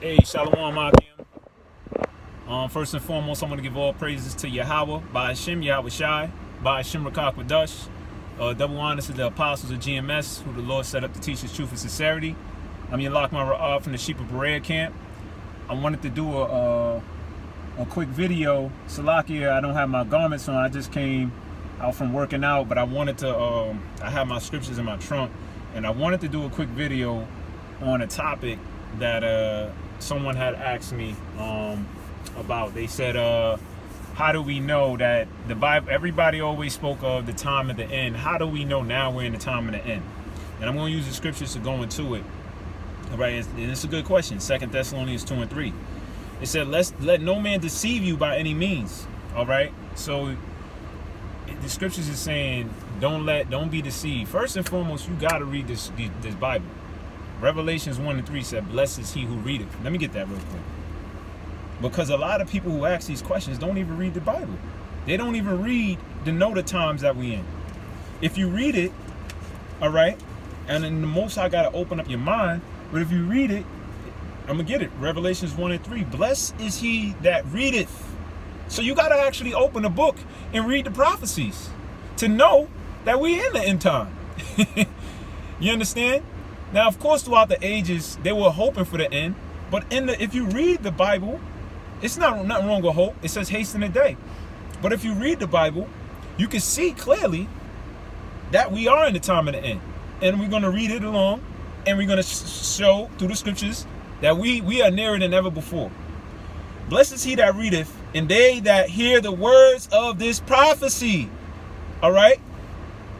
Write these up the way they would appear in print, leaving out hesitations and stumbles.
Hey, Shalom Akim. First and foremost, I'm going to give all praises to Yahweh, by Hashem, Yahweh Shai, by Hashem Rakak Wadash. Double honors to the apostles of GMS, who the Lord set up to teach His truth and sincerity. I'm Yalak Mara'ah from the Sheep of Berea camp. I wanted to do a quick video. Salakia, I don't have my garments on. I just came out from working out, but I wanted to, I have my scriptures in my trunk, and I wanted to do a quick video on a topic that someone had asked me about. They said, how do we know that the Bible, everybody always spoke of the time of the end. How do we know now we're in the time of the end? And I'm going to use the scriptures to go into it. All right, and it's a good question. 2 Thessalonians 2 and 3. It said, let no man deceive you by any means. All right, so the scriptures is saying, don't be deceived. First and foremost, you got to read this Bible. Revelations 1 and 3 said, blessed is he who readeth. Let me get that real quick. Because a lot of people who ask these questions don't even read the Bible. They don't even read to know the times that we in. If you read it, all right, and then the Most High got to open up your mind, but if you read it, I'm going to get it. Revelations 1 and 3, blessed is he that readeth. So you got to actually open the book and read the prophecies to know that we in the end time. You understand? Now, of course, throughout the ages, they were hoping for the end. But if you read the Bible, it's nothing wrong with hope. It says hasten the day. But if you read the Bible, you can see clearly that we are in the time of the end. And we're going to read it along, and we're going to show through the scriptures that we are nearer than ever before. Blessed is he that readeth, and they that hear the words of this prophecy. All right?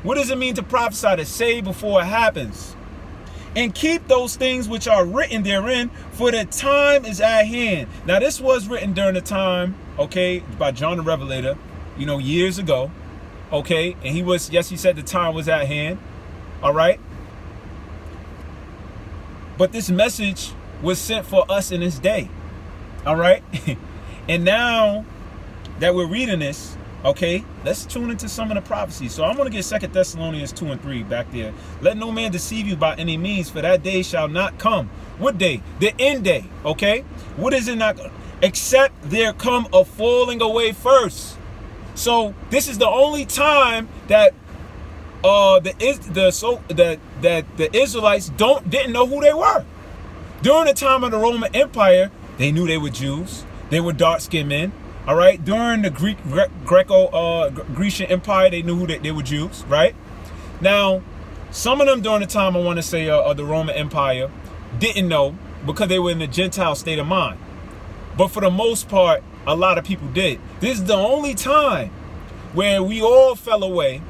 What does it mean to prophesy? To say before it happens. And keep those things which are written therein, for the time is at hand. Now, this was written during the time, okay, by John the Revelator, years ago, okay? And he said the time was at hand, all right? But this message was sent for us in this day, all right? And now that we're reading this, okay, let's tune into some of the prophecies. So I'm going to get 2 Thessalonians 2 and 3 back there. Let no man deceive you by any means, for that day shall not come. What day? The end day, okay? What is it not? Except there come a falling away first. So this is the only time that the Israelites didn't know who they were. During the time of the Roman Empire, they knew they were Jews. They were dark-skinned men. All right. During the Grecian Empire, they knew who they were Jews. Right. Now, some of them during the time, I want to say, of the Roman Empire, didn't know because they were in the Gentile state of mind. But for the most part, a lot of people did. This is the only time where we all fell away.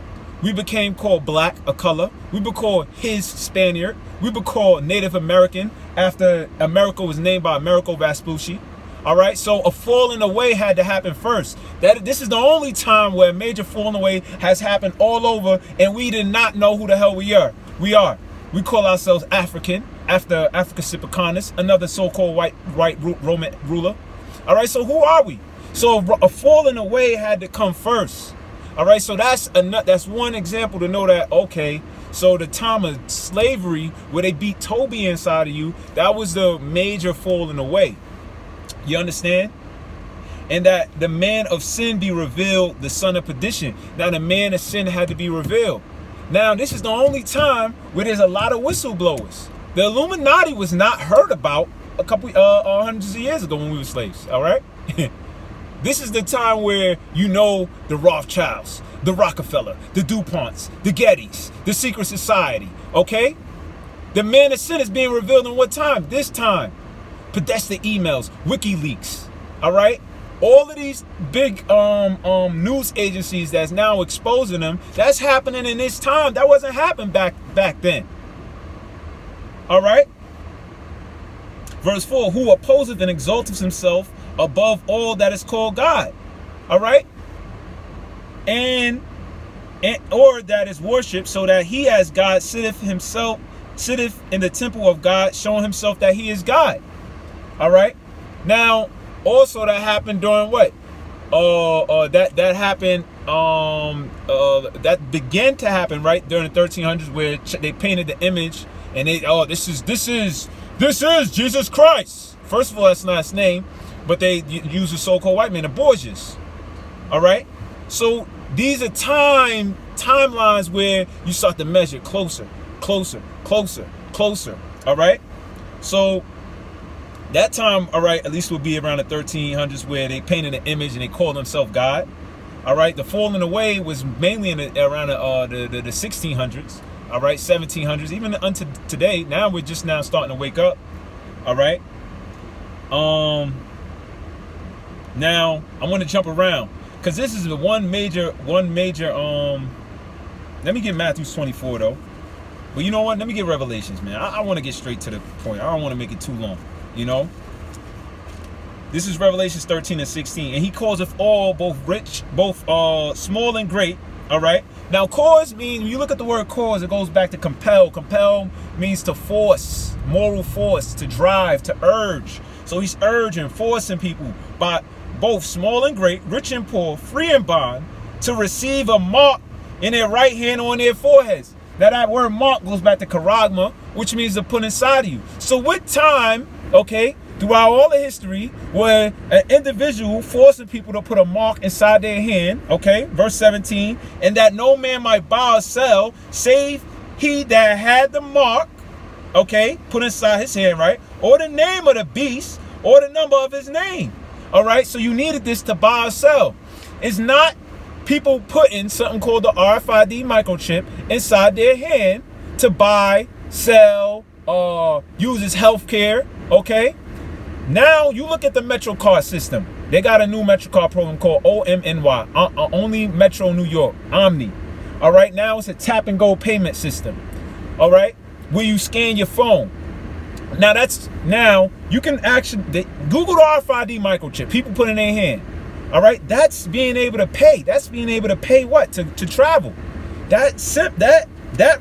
We became called black, a color. We were called his Spaniard. We were called Native American after America was named by Amerigo Vespucci. All right, so a falling away had to happen first. This is the only time where a major falling away has happened all over, and we did not know who the hell we are. We call ourselves African after Africus Hippocanes, another so-called white Roman ruler. All right, so who are we? So a falling away had to come first. All right, so that's one example to know that, okay, so the time of slavery where they beat Toby inside of you, that was the major falling away. You understand? And that the man of sin be revealed, the son of perdition. Now the man of sin had to be revealed. Now this is the only time where there's a lot of whistleblowers. The Illuminati was not heard about a couple hundreds of years ago when we were slaves. All right. This is the time where the Rothschilds, the Rockefeller, the DuPonts, the Gettys, the secret society. Okay. The man of sin is being revealed in what time? This time. Podesta emails, WikiLeaks, all right? All of these big news agencies that's now exposing them, that's happening in this time. That wasn't happening back then. All right? Verse 4, who opposeth and exalteth himself above all that is called God. All right? And or that is worshipped, so that he as God sitteth in the temple of God, showing himself that he is God. All right. Now, also that happened during what? That happened. That began to happen right during the 1300s, where they painted the image, and this is Jesus Christ. First of all, that's not his name, but they use the so-called white man, the Borgias. All right. So these are timelines where you start to measure closer, closer, closer, closer. All right. So that time, all right, at least will be around the 1300s, where they painted an image and they called themselves God. All right. The falling away was mainly around the 1600s. All right, 1700s, even unto today. Now we're just now starting to wake up. All right. Now I want to jump around because this is the one major. Let me get Matthew 24 though. But you know what? Let me get Revelations, man. I want to get straight to the point. I don't want to make it too long. You know. This is Revelations 13 and 16, and he calls us all, both rich, both small and great. All right. Now, cause means, when you look at the word cause, it goes back to compel. Compel means to force, moral force, to drive, to urge. So he's urging, forcing people, by both small and great, rich and poor, free and bond, to receive a mark in their right hand or on their foreheads. Now, that word mark goes back to charagma, which means to put inside of you. So with time, okay, throughout all the history, where an individual forcing people to put a mark inside their hand, okay, verse 17, and that no man might buy or sell, save he that had the mark, okay, put inside his hand, right, or the name of the beast, or the number of his name, all right. So you needed this to buy or sell. It's not people putting something called the RFID microchip inside their hand to buy, sell, use as healthcare, okay. Now, you look at the MetroCard system. They got a new MetroCard program called OMNY, Only Metro New York, Omni. All right, now it's a tap and go payment system. All right, where you scan your phone. Now you can actually Google the RFID microchip. People put in their hand. All right, that's being able to pay. That's being able to pay what? To travel. That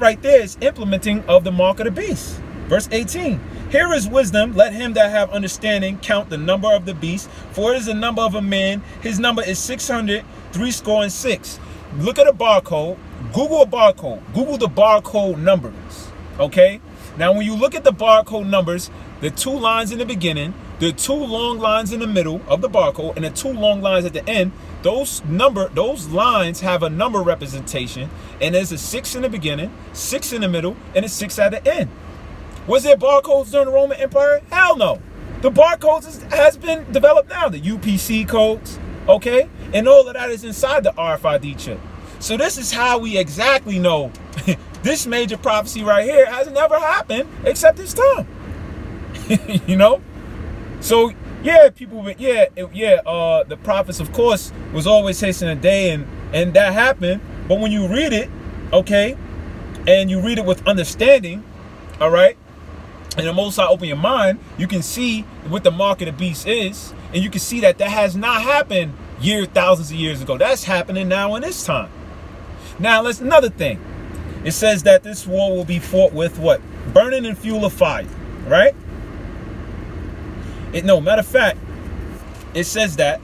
right there is implementing of the mark of the beast. Verse 18. Here is wisdom, let him that have understanding count the number of the beast, for it is the number of a man. His number is 666. Look at a barcode, Google a barcode, Google the barcode numbers, okay? Now when you look at the barcode numbers, the two lines in the beginning, the two long lines in the middle of the barcode, and the two long lines at the end, those lines have a number representation, and there's a 6 in the beginning, 6 in the middle, and a 6 at the end. Was there barcodes during the Roman Empire? Hell no. The barcodes has been developed now. The UPC codes, okay? And all of that is inside the RFID chip. So this is how we exactly know this major prophecy right here has never happened except this time. You know? So, yeah, the prophets, of course, was always hastening a day, and that happened. But when you read it, okay, and you read it with understanding, all right, and the Most High open your mind, you can see what the mark of the beast is, and you can see that has not happened thousands of years ago. That's happening now in this time. Now, let's another thing. It says that this war will be fought with what? Burning and fuel of fire, right? Matter of fact, it says that,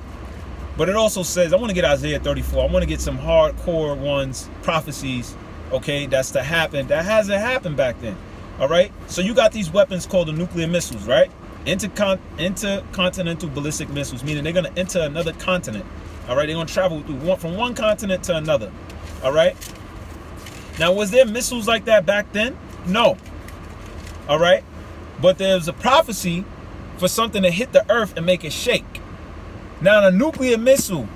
but it also says, I want to get Isaiah 34. I want to get some hardcore ones, prophecies, okay, that's to happen. That hasn't happened back then. All right, so you got these weapons called the nuclear missiles, right? Intercontinental ballistic missiles, meaning they're going to enter another continent. All right, they're going to travel from one continent to another. All right. Now, was there missiles like that back then? No. All right, but there's a prophecy for something to hit the earth and make it shake. Now, the nuclear missile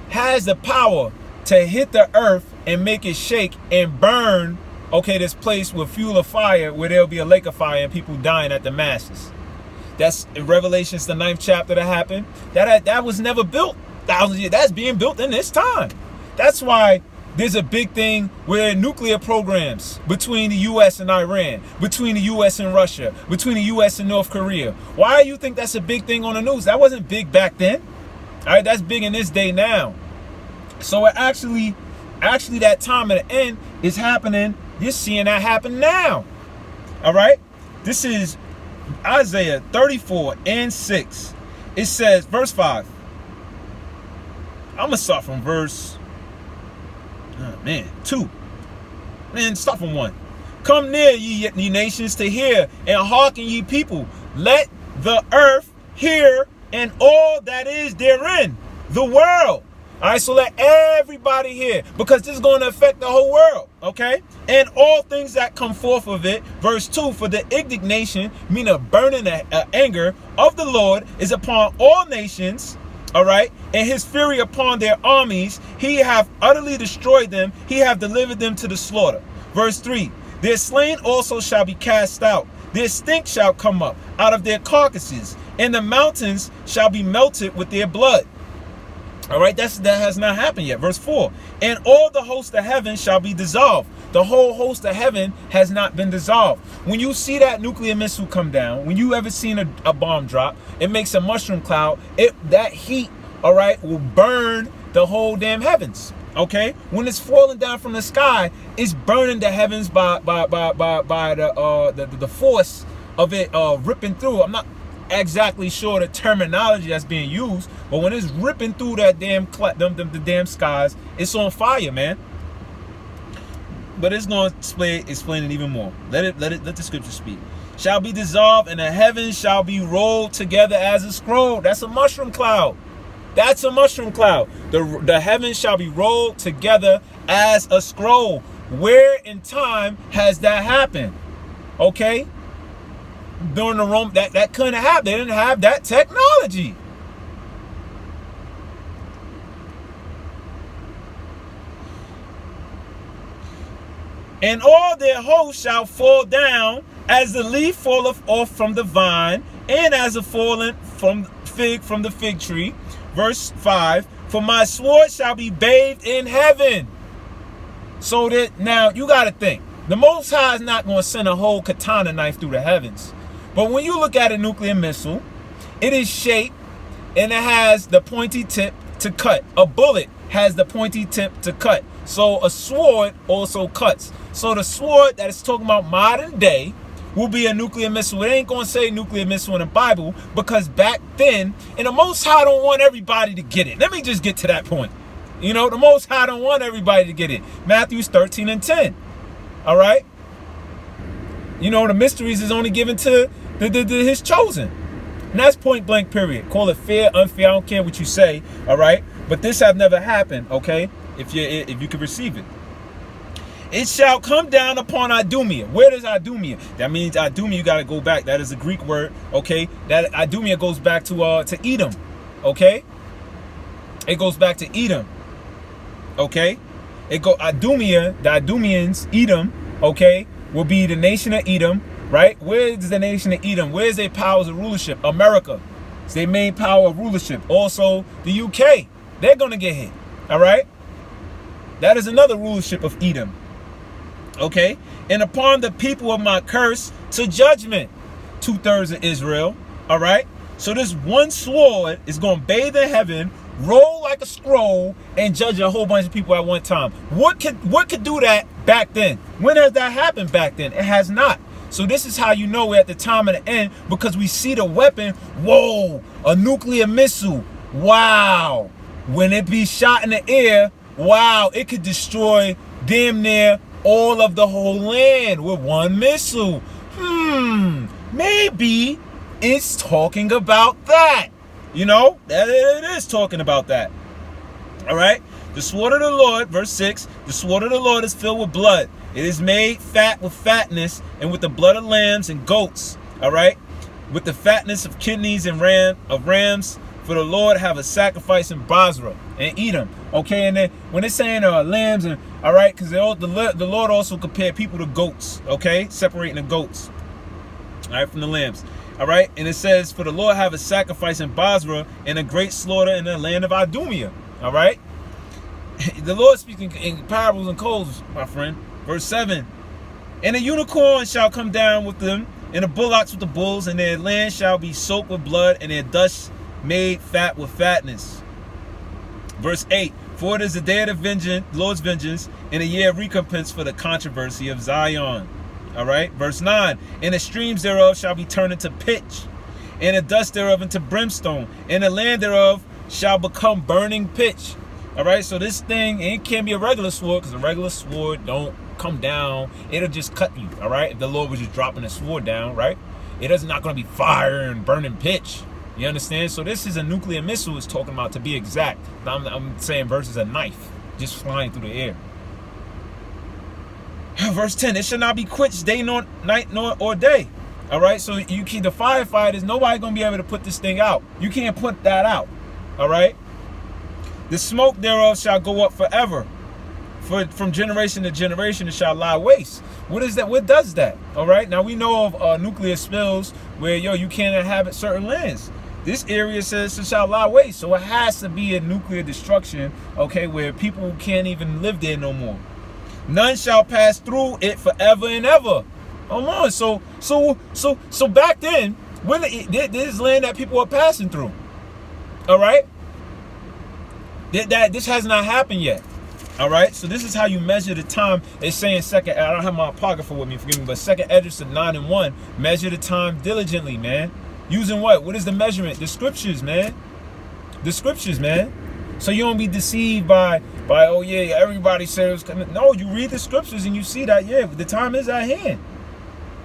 has the power to hit the earth and make it shake and burn. Okay, this place with fuel of fire, where there'll be a lake of fire and people dying at the masses. That's in Revelations, the 9th chapter that happened. That was never built thousands of years. That's being built in this time. That's why there's a big thing where nuclear programs between the U.S. and Iran, between the U.S. and Russia, between the U.S. and North Korea. Why do you think that's a big thing on the news? That wasn't big back then. All right, that's big in this day now. So it actually that time at the end is happening. You're seeing that happen now. All right. This is Isaiah 34 and 6. It says, verse 5. I'm going to start from verse 2. Start from 1. Come near, ye nations, to hear, and hearken, ye people. Let the earth here and all that is therein, the world. All right, so let everybody hear, because this is going to affect the whole world, okay? And all things that come forth of it. Verse 2, for the indignation, meaning burning anger of the Lord is upon all nations, all right? And his fury upon their armies. He hath utterly destroyed them. He hath delivered them to the slaughter. Verse 3, their slain also shall be cast out. Their stink shall come up out of their carcasses, and the mountains shall be melted with their blood. All right, that has not happened yet. Verse 4, and all the host of heaven shall be dissolved. The whole host of heaven has not been dissolved. When you see that nuclear missile come down, when you ever seen a bomb drop, it makes a mushroom cloud. That heat, all right, will burn the whole damn heavens. Okay, when it's falling down from the sky, it's burning the heavens by the force of it ripping through. I'm not exactly sure the terminology that's being used, but when it's ripping through that damn the damn skies, it's on fire, man. But it's going to explain it even more. Let the scripture speak. Shall be dissolved, and the heavens shall be rolled together as a scroll. That's a mushroom cloud. That's a mushroom cloud. The heavens shall be rolled together as a scroll. Where in time has that happened? Okay? During the Rome, that couldn't happen. They didn't have that technology. And all their hosts shall fall down as the leaf falleth off from the vine, and as a fallen from the fig tree. Verse 5, for my sword shall be bathed in heaven. So that now you got to think, the Most High is not going to send a whole katana knife through the heavens. But when you look at a nuclear missile, it is shaped and it has the pointy tip to cut. A bullet has the pointy tip to cut. So a sword also cuts. So the sword that is talking about modern day will be a nuclear missile. It ain't going to say nuclear missile in the Bible, because back then, and the Most High don't want everybody to get it. Let me just get to that point. You know, the Most High don't want everybody to get it. Matthew 13 and 10. All right? You know, the mysteries is only given to his chosen. And that's point blank, period. Call it fair, unfair, I don't care what you say. All right? But this have never happened, okay? If you could receive it. It shall come down upon Idumea. Where does Idumea? That means Idumea, you got to go back. That is a Greek word, okay? That Idumea goes back to Edom, okay? It goes back to Edom, okay? Idumea, the Idumeans, Edom, okay, will be the nation of Edom, right? Where is the nation of Edom? Where is their powers of rulership? America. It's their main power of rulership. Also, the UK. They're going to get hit, all right? That is another rulership of Edom. Okay, and upon the people of my curse to judgment, 2/3 of Israel. All right, so this one sword is going to bathe in heaven, roll like a scroll, and judge a whole bunch of people at one time. What could do that back then? When has that happened back then? It has not. So this is how you know we're at the time of the end, because we see the weapon. Whoa, a nuclear missile. Wow, when it be shot in the air, wow, it could destroy damn near all of the whole land with one missile. Maybe it's talking about that. You know, it is talking about that. All right. The sword of the Lord, verse 6, the sword of the Lord is filled with blood. It is made fat with fatness, and with the blood of lambs and goats. All right. With the fatness of kidneys and rams. For the Lord have a sacrifice in Basra and Edom. Okay, and then when it's saying lambs, and all right, because the Lord also compared people to goats. Okay, separating the goats, all right, from the lambs. All right, and it says, for the Lord have a sacrifice in Basra and a great slaughter in the land of Idumea. All right, the Lord speaking in parables and codes, my friend. Verse 7, and a unicorn shall come down with them, and the bullocks with the bulls, and their land shall be soaked with blood, and their dust made fat with fatness. Verse 8, for it is the day of the vengeance, Lord's vengeance, and a year of recompense for the controversy of Zion. All right. Verse 9, and the streams thereof shall be turned into pitch, and the dust thereof into brimstone, and the land thereof shall become burning pitch. All right. So this thing, it can't be a regular sword, because a regular sword don't come down. It'll just cut you. All right. If the Lord was just dropping a sword down, right? It is not going to be fire and burning pitch. You understand? So this is a nuclear missile it's talking about, to be exact. I'm saying versus a knife just flying through the air. Verse 10, it shall not be quenched day nor night nor or day. All right, so you keep the firefighters, nobody gonna be able to put this thing out. You can't put that out. All right, the smoke thereof shall go up forever. From generation to generation it shall lie waste. What is that? What does that? All right, now we know of nuclear spills where you can't inhabit certain lands. This area says it shall lie waste, so it has to be a nuclear destruction, okay, where people can't even live there no more. None shall pass through it forever and ever. Hold on, so back then, when this land that people are passing through, all right, this has not happened yet. All right, so this is how you measure the time. It's saying second. I don't have my apocrypha with me, forgive me, but second Esdras 9:1. Measure the time diligently, man. Using what? What is the measurement? The scriptures, man. The scriptures, man. So you don't be deceived by oh yeah, everybody said it was coming. No, you read the scriptures and you see that the time is at hand.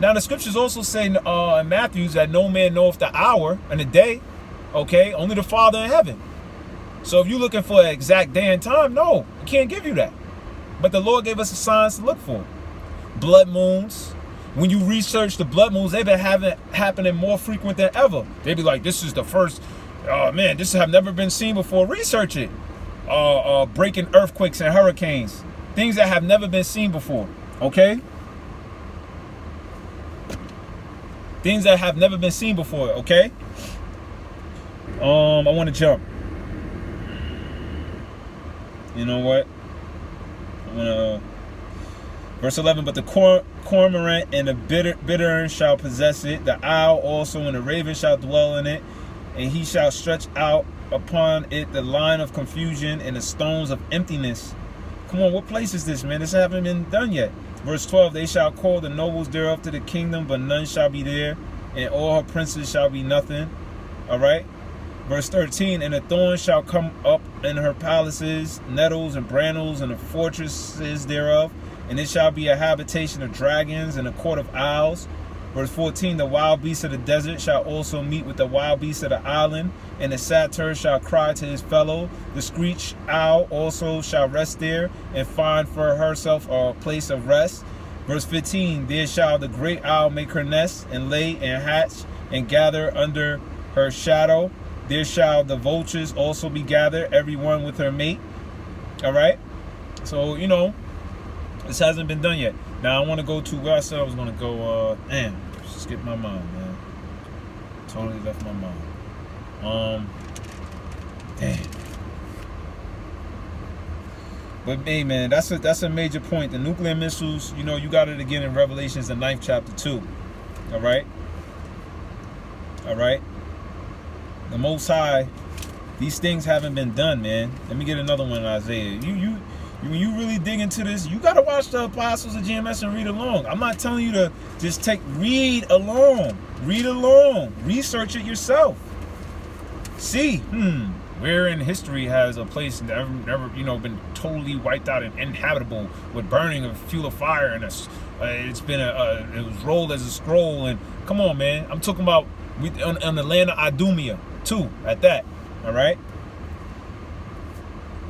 Now the scriptures also say in Matthew that no man knoweth the hour and the day. Okay, only the Father in heaven. So if you're looking for an exact day and time, no, I can't give you that. But the Lord gave us the signs to look for. Blood moons. When you research the blood moons, they've been happening more frequent than ever. They be like, this is the first, oh man, this have never been seen before. Research it. Breaking earthquakes and hurricanes. Things that have never been seen before. Okay? Things that have never been seen before, okay? I want to jump. You know what? I want to... Verse 11, but the cormorant and the bittern shall possess it, the owl also and the raven shall dwell in it, and he shall stretch out upon it the line of confusion and the stones of emptiness. Come on, what place is this, man? This haven't been done yet. Verse 12, they shall call the nobles thereof to the kingdom, but none shall be there, and all her princes shall be nothing. All right? Verse 13, and the thorns shall come up in her palaces, nettles and brambles and the fortresses thereof, and it shall be a habitation of dragons and a court of owls. Verse 14, the wild beasts of the desert shall also meet with the wild beasts of the island, and the satyr shall cry to his fellow. The screech owl also shall rest there, and find for herself a place of rest. Verse 15, there shall the great owl make her nest, and lay and hatch, and gather under her shadow. There shall the vultures also be gathered, every one with her mate. All right? So, you know, this hasn't been done yet. Now, I want to go to where I said I was going to go. Skip my mind, man. Totally left my mind. Damn. But, hey, man, that's a major point. The nuclear missiles, you know, you got it again in Revelations, the 9th chapter 2. All right? All right? The Most High, these things haven't been done, man. Let me get another one in Isaiah. When you really dig into this, you got to watch the Apostles of GMS and read along. I'm not telling you to just read along. Read along. Research it yourself. See, where in history has a place never been totally wiped out and uninhabitable with burning of fuel of fire, and it was rolled as a scroll. And come on, man, I'm talking about on the land of Idumea too. At that, all right.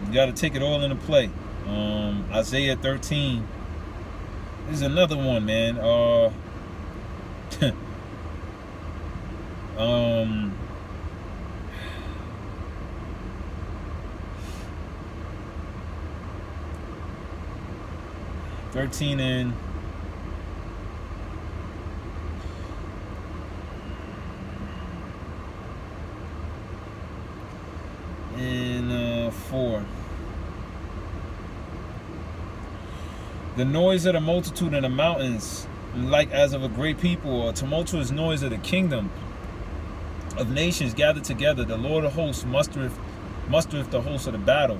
You got to take it all into play. Isaiah 13. This is another one, man. 13 and in 4. The noise of the multitude in the mountains, like as of a great people, a tumultuous noise of the kingdom of nations gathered together. The Lord of hosts mustereth the hosts of the battle.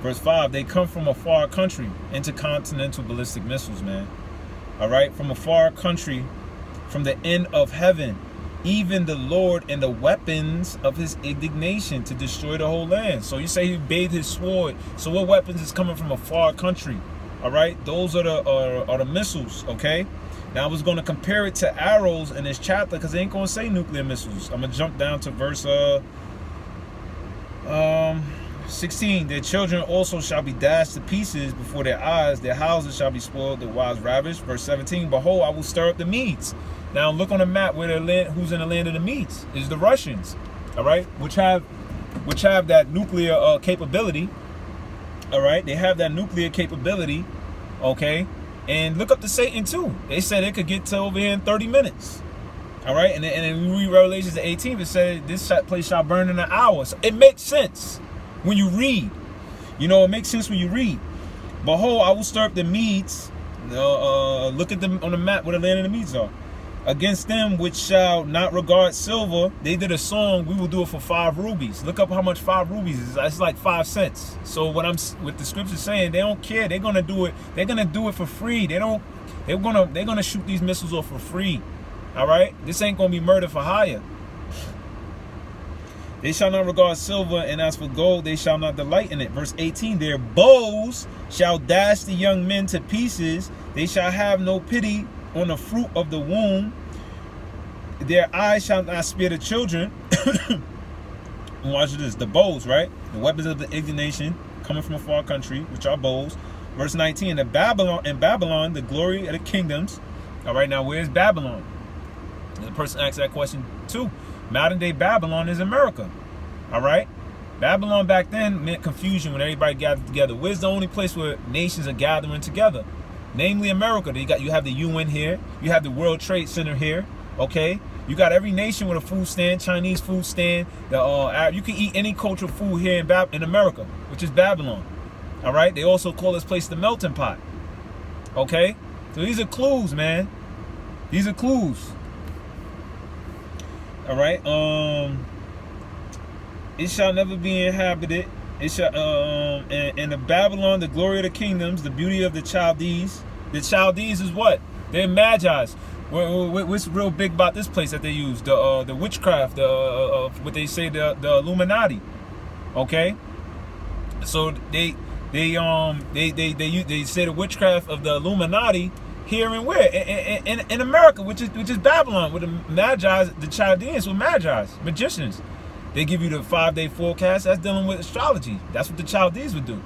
Verse 5, they come from a far country, intercontinental ballistic missiles, man. All right, from a far country, from the end of heaven, even the Lord and the weapons of his indignation to destroy the whole land. So you say he bathed his sword. So what weapons is coming from a far country? All right, those are the missiles, okay? Now I was going to compare it to arrows in this chapter because they ain't going to say nuclear missiles. I'm going to jump down to verse 16. Their children also shall be dashed to pieces before their eyes. Their houses shall be spoiled, their wives ravished. Verse 17. Behold, I will stir up the Medes. Now look on the map where the land, who's in the land of the Medes is the Russians. All right, which have that nuclear capability. All right, they have that nuclear capability. Okay. And look up to Satan too. They said it could get to over here in 30 minutes. All right. And then we read Revelations 18. It said this place shall burn in an hour. So it makes sense when you read. You know, it makes sense when you read. Behold, I will stir up the Medes. Look at them on the map where the land of the Medes are. Against them which shall not regard silver. They did a song. We will do it for 5 rubies. Look up how much 5 rubies is. It's like 5 cents. So what the scripture saying, they don't care. They're gonna do it. They're gonna do it for free. They're gonna shoot these missiles off for free. All right. This ain't gonna be murder for hire. They shall not regard silver, and as for gold, they shall not delight in it. Verse 18. Their bows shall dash the young men to pieces. They shall have no pity on the fruit of the womb. Their eyes shall not spare the children. Watch this, the bows, right? The weapons of the indignation coming from a far country, which are bows. Verse 19, in Babylon, the glory of the kingdoms. All right, now where's Babylon? The person asked that question too. Modern day Babylon is America. All right, Babylon back then meant confusion when everybody gathered together. Where's the only place where nations are gathering together? Namely America. You have the UN here. You have the World Trade Center here. Okay. You got every nation with a food stand, Chinese food stand. You can eat any cultural food here in America, which is Babylon. All right. They also call this place the melting pot. Okay. So these are clues, man. These are clues. All right. It shall never be inhabited. It shall, and the Babylon, the glory of the kingdoms, the beauty of the Chaldees. The Chaldees is what? They're Magi's. What's real big about this place that they use? The witchcraft, what they say, the Illuminati. Okay. So they say the witchcraft of the Illuminati here and where in America, which is Babylon, with the Magi's, the Chaldeans were Magi's, magicians. They give you the 5-day forecast. That's dealing with astrology. That's what the Chaldees would do.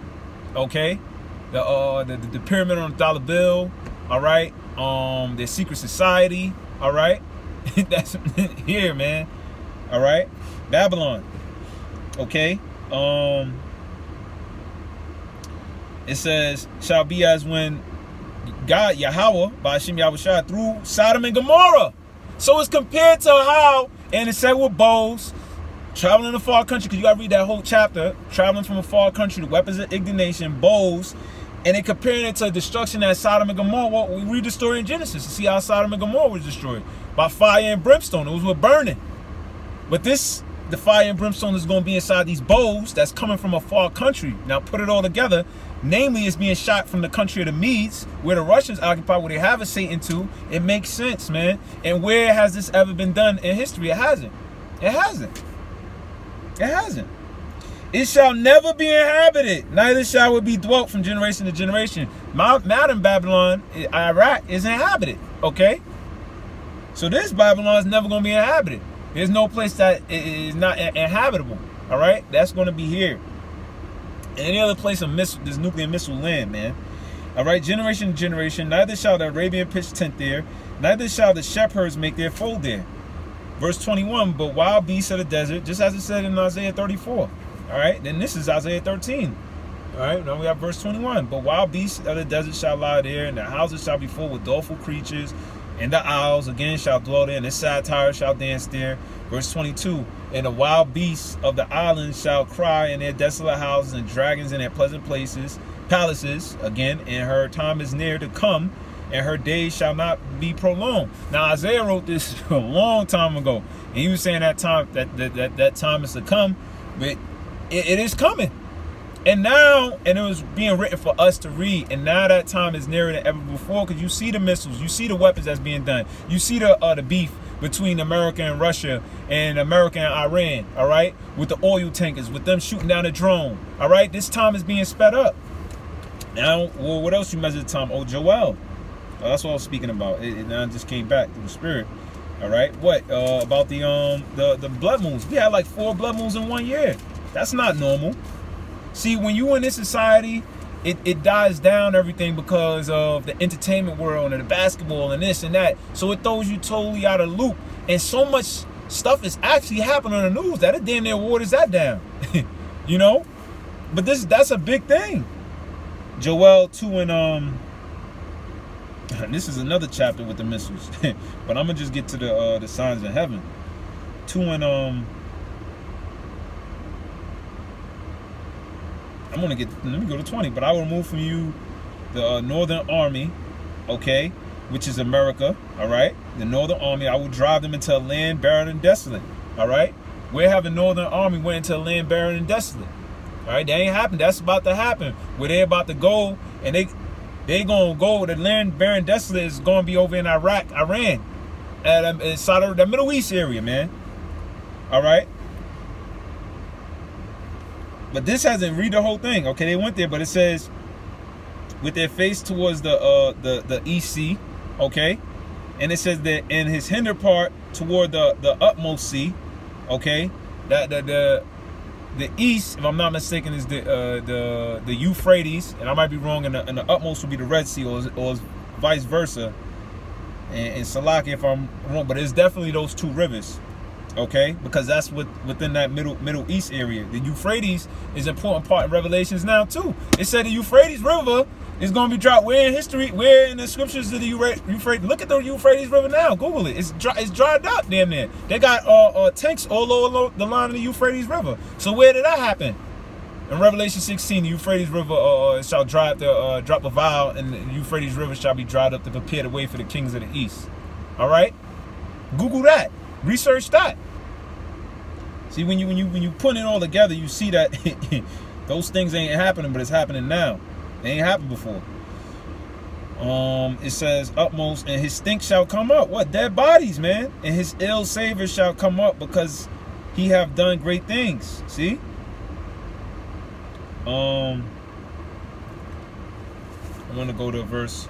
Okay, the pyramid on the dollar bill. All right, their secret society. All right, that's here, man. All right, Babylon. Okay, it says shall be as when God Yahweh by Hashem Yahushua through Sodom and Gomorrah. So it's compared to how, and it said with bows. Traveling in a far country, because you got to read that whole chapter. Traveling from a far country, the weapons of indignation, bows, and they comparing it to destruction at Sodom and Gomorrah. Well, we read the story in Genesis to see how Sodom and Gomorrah was destroyed by fire and brimstone. It was with burning. But the fire and brimstone is going to be inside these bows that's coming from a far country. Now put it all together. Namely, it's being shot from the country of the Medes, where the Russians occupy, where they have a Satan too. It makes sense, man. And where has this ever been done in history? It hasn't. It hasn't. It hasn't. It shall never be inhabited, neither shall it be dwelt from generation to generation. Modern Babylon, Iraq, is inhabited. Okay? So this Babylon is never going to be inhabited. There's no place that is not inhabitable. All right? That's going to be here. Any other place of this nuclear missile land, man. All right? Generation to generation, neither shall the Arabian pitch tent there, neither shall the shepherds make their fold there. Verse 21, but wild beasts of the desert, just as it said in Isaiah 34. All right, then this is Isaiah 13. All right, now we have verse 21. But wild beasts of the desert shall lie there, and the houses shall be full with doleful creatures, and the owls again shall dwell there, and the satyrs shall dance there. Verse 22, and the wild beasts of the islands shall cry in their desolate houses, and dragons in their pleasant palaces, again, and her time is near to come, and her days shall not be prolonged. Now Isaiah wrote this a long time ago, and he was saying that time that time is to come, but it is coming. And now, and it was being written for us to read, and now that time is nearer than ever before, because you see the missiles, you see the weapons that's being done, you see the beef between America and Russia, and America and Iran, all right, with the oil tankers, with them shooting down a drone, all right. This time is being sped up. Now, well, what else you measure the time? Oh, Joel. That's what I was speaking about. And I just came back to the spirit. All right. What about the blood moons? We had like 4 blood moons in 1 year. That's not normal. See, when you in this society, it dies down everything because of the entertainment world and the basketball and this and that. So it throws you totally out of the loop. And so much stuff is actually happening on the news that it damn near waters that down. You know? But that's a big thing. Joel 2 and this is another chapter with the missiles. But I'm gonna just get to the signs in heaven. 2 and let me go to 20. But I will remove from you the northern army, okay, which is America, all right? The northern army, I will drive them into a land barren and desolate, all right? Where have the northern army went into a land barren and desolate? All right, that ain't happened. That's about to happen. Where they about to go, and they gonna go. The land barren desolate is gonna be over in Iraq, Iran, inside of the Middle East area, man. All right. But this hasn't read the whole thing. Okay, they went there, but it says with their face towards the east sea, okay, and it says that in his hinder part toward the utmost sea, okay, that the east, if I'm not mistaken, is the Euphrates, and I might be wrong, and the utmost would be the Red Sea, or vice versa. And Salaki if I'm wrong, but it's definitely those 2 rivers, okay? Because that's within that Middle East area. The Euphrates is an important part in Revelations now too. It said the Euphrates River is going to be dry. Where in history? Where in the scriptures did the Euphrates? Look at the Euphrates River now. Google it. It's dried up damn near. They got tanks all over the line of the Euphrates River. So where did that happen? In Revelation 16, the Euphrates River shall drop a vial, and the Euphrates River shall be dried up to prepare the way for the kings of the east. All right, Google that. Research that. See, when you put it all together, you see that those things ain't happening, but it's happening now. They ain't happened before. It says utmost, and his stink shall come up. What? Dead bodies, man. And his ill savor shall come up, because he have done great things. See? I want to go to verse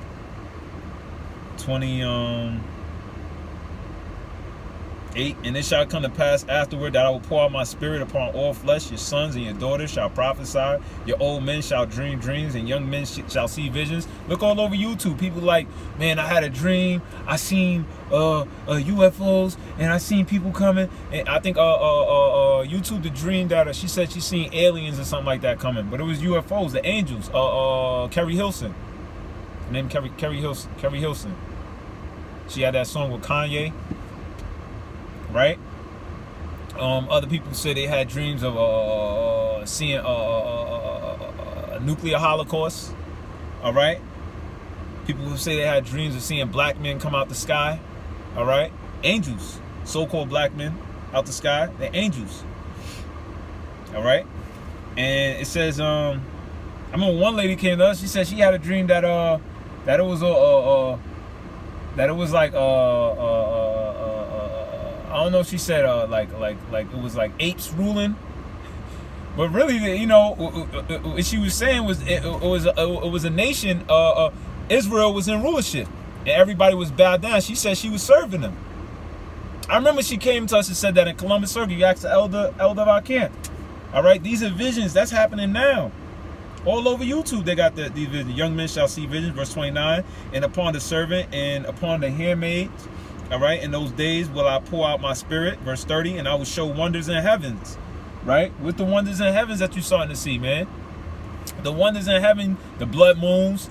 28. And it shall come to pass afterward that I will pour out my spirit upon all flesh. Your sons and your daughters shall prophesy. Your old men shall dream dreams, and young men shall see visions. Look all over YouTube. People like, man, I had a dream. I seen UFOs, and I seen people coming. And I think YouTube the dream that she said she seen aliens or something like that coming, but it was UFOs, the angels. Carrie Hilson, her name Carrie Hilson. She had that song with Kanye. Right? Other people say they had dreams of seeing a nuclear holocaust. All right? People who say they had dreams of seeing black men come out the sky. All right? Angels. So-called black men out the sky. They're angels. All right? And it says, I remember one lady came to us. She said she had a dream that it was like I don't know if she said like it was like apes ruling, but really, you know, what she was saying was it was a nation. Israel was in rulership, and everybody was bowed down. She said she was serving them. I remember she came to us and said that in Columbus Circle. You asked the elder of our camp. All right, these are visions that's happening now. All over YouTube, they got these visions. Young men shall see visions, verse 29. And upon the servant and upon the handmaid, all right, in those days will I pour out my spirit, verse 30, and I will show wonders in heavens, right? With the wonders in heavens that you're starting to see, man. The wonders in heaven, the blood moons,